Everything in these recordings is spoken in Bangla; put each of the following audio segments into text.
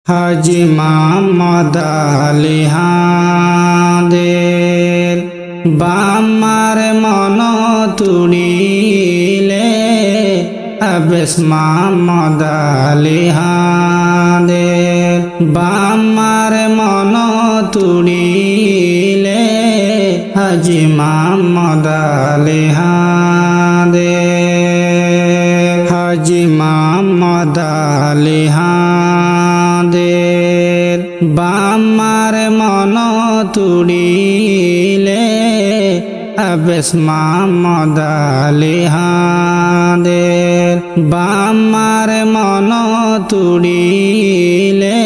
হাজী মোহাম্মদ আলী হাঁদের বামার মন তুড়িলে আবেশ মোহাম্মদ আলী হাঁদের বামার মন তুড়িলে হাজী মোহাম্মদ আলী হাঁদের হাজী মোহাম্মদ আলী হাঁদের বামার মন তুড়িলে আবেশ মোহাম্মদ আলী হাঁদের বামার মন তুড়িলে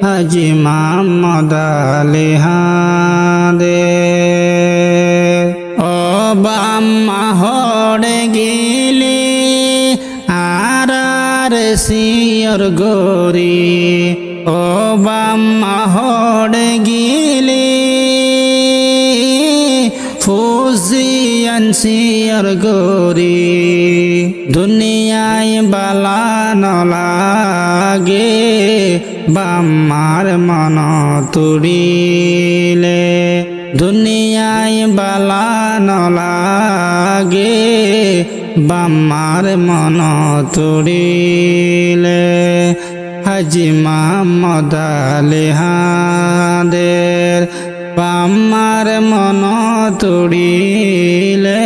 হাজী মোহাম্মদ আলী হাঁদের ও বাম্মা হড়ে গিলি আর সিয়র গরি ও বাম্মা হড়ে গিলি ফুজিয়ান সিয়র গরি দুনিয়ায় বালা নলাগে বাম্মার মন তুড়িলে দুনিয়ায় বালা নলাগে বাম্মার মন তুড়িলে হাজী মোহাম্মদ আলী হাঁদের বাম্মার মন তুড়িলে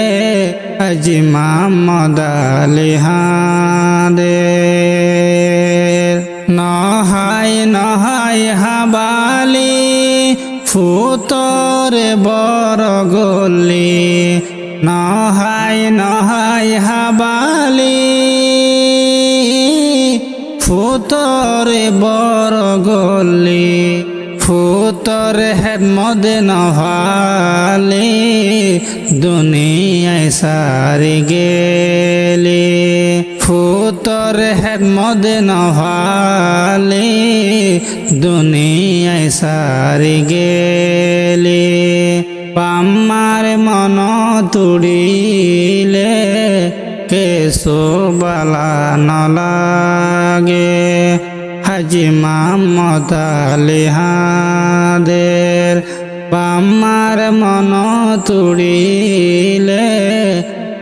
হাজী মোহাম্মদ আলী হাঁদের নহায় নহায় হাবালি ফুতরে বড় গলি নহায় নহায় হাবালি ফুতরে বড় গলি ফুতর হেদ মদে নহালি দুনিয়ায় সারি গেলি ফুতর হেদ মদে নহালি দুনিয়ায় সারি গেলি বাম্মার মন তুড়িলে কেসো বালা নলাগে হাজী মোহাম্মদ আলী হাঁদের বাম্মার মন তুড়িলে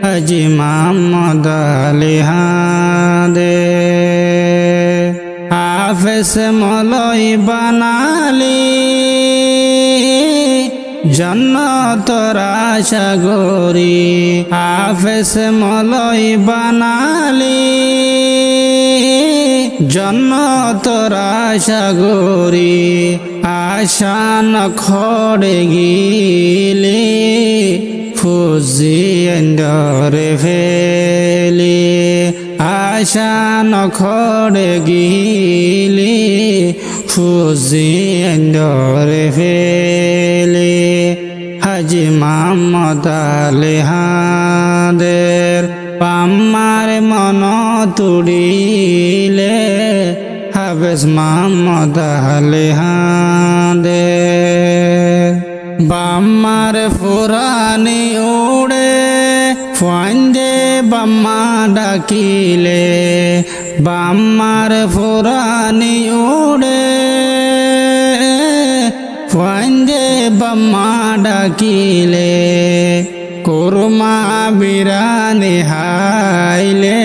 হাজী মোহাম্মদ আলী হাঁদের হাফেজ মলয় বানালি জন্নতর আশা গরি হাফেজ মলয় বানালি জন্নতর আশা গরি আশা নখড়ে গিলি ফুজিয়েন্দরে ফেলি আশা নখড়ে গিলি ফুজিয়েন্দরে ফেলি হাজী মোহাম্মদ আলী হাঁদের বাম্মার মন তুড়িলে হাফেজ মোহাম্মদ আলী হাঁদের বাম্মার ফুরানি উড়ে ফান্দে বাম্মা ডাকিলে বাম্মার ফুরানি উড়ে ফান্দে বাম্মা ডাকিলে কুরমা বিরানি হাইলে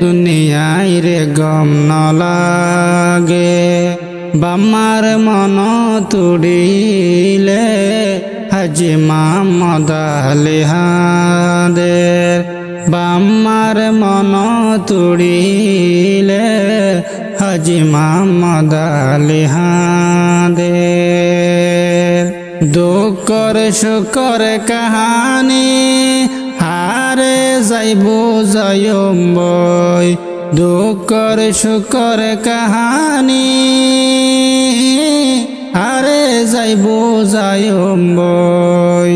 দুনিয়ায় রে গম নলাগে বাম্মার মন তুড়িলে হাজী মোহাম্মদ আলী হাঁদের বাম্মার মন তুড়িলে হাজী মোহাম্মদ আলী হাঁদের দুঃখর সুখর কাহানি হারে যাইব জয়ম্বই দুঃখর সুখর কাহানি হারে যাইব জয়ম্বই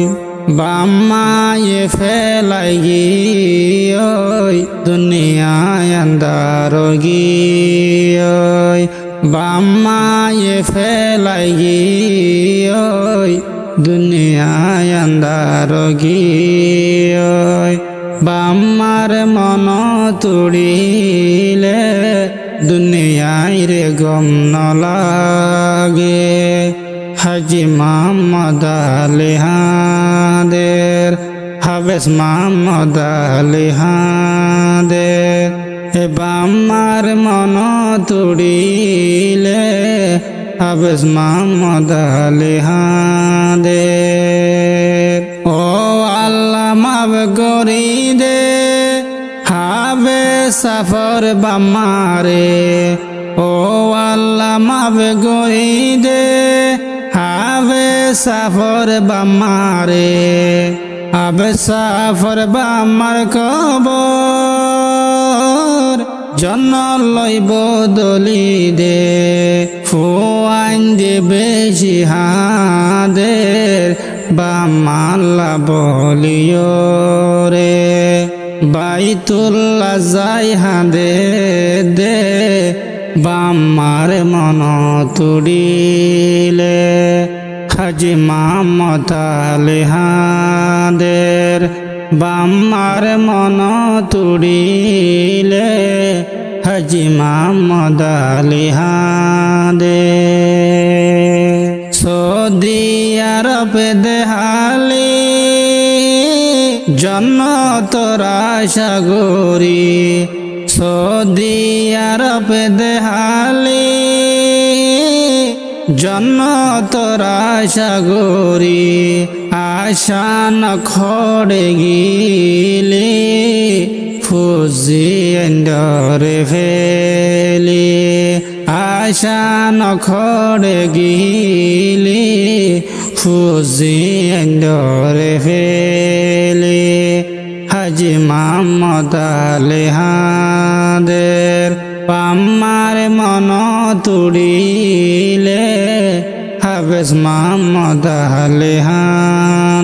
বাম্মায়ে ফেলাই গিয়ে দুনিয়ায় আন্দার গিয়ে বাম্মায়ে ফেলাই গিয়ে দুনিয়ায় আন্দার গিয়ে বাম্মার মন তুড়িলে দুনিয়ায় রে গম নলাগে হাজি মোহাম্মদ আলী হাঁদের হাফেজ মোহাম্মদ আলী হাঁদের এ বাম্মার মন তুড়িলে হাফেজ মোহাম্মদ আলী হাঁদের ও আল্লাহ মাফ করি দে হাবে সাফর বাম্মারে ও আল্লাহ মাফ করি দে হাবে সাফর বাম্মারে হাবে সাফর বাম্মার কবর জন্য লইব দলি দে ফুয়াইন দেবে জিহাদের বাম্মাল্লা বলিও রে বাইতুল্লাহ যাই হাঁদে দে বাম্মার মন তুড়িলে হাজি মোহাম্মদ আলী হাঁদের বাম্মার মন তুড়িলে হাজি মোহাম্মদ আলী হাঁদের সৌদি আরব দেহালি জন্নতর আশাগরি সৌদি আরব দেহালি জন্নতর আশাগরি আশান খড়ে গিলে ফুজি এন্ডরে ফেলি আশান খড়ে গিলে ফুজি এন্ডরে ফেলি হাজি মোহাম্মদ আলী হাঁদের বাম্মার মন তুড়িলে হাফেজ মোহাম্মদ আলী হাঁদের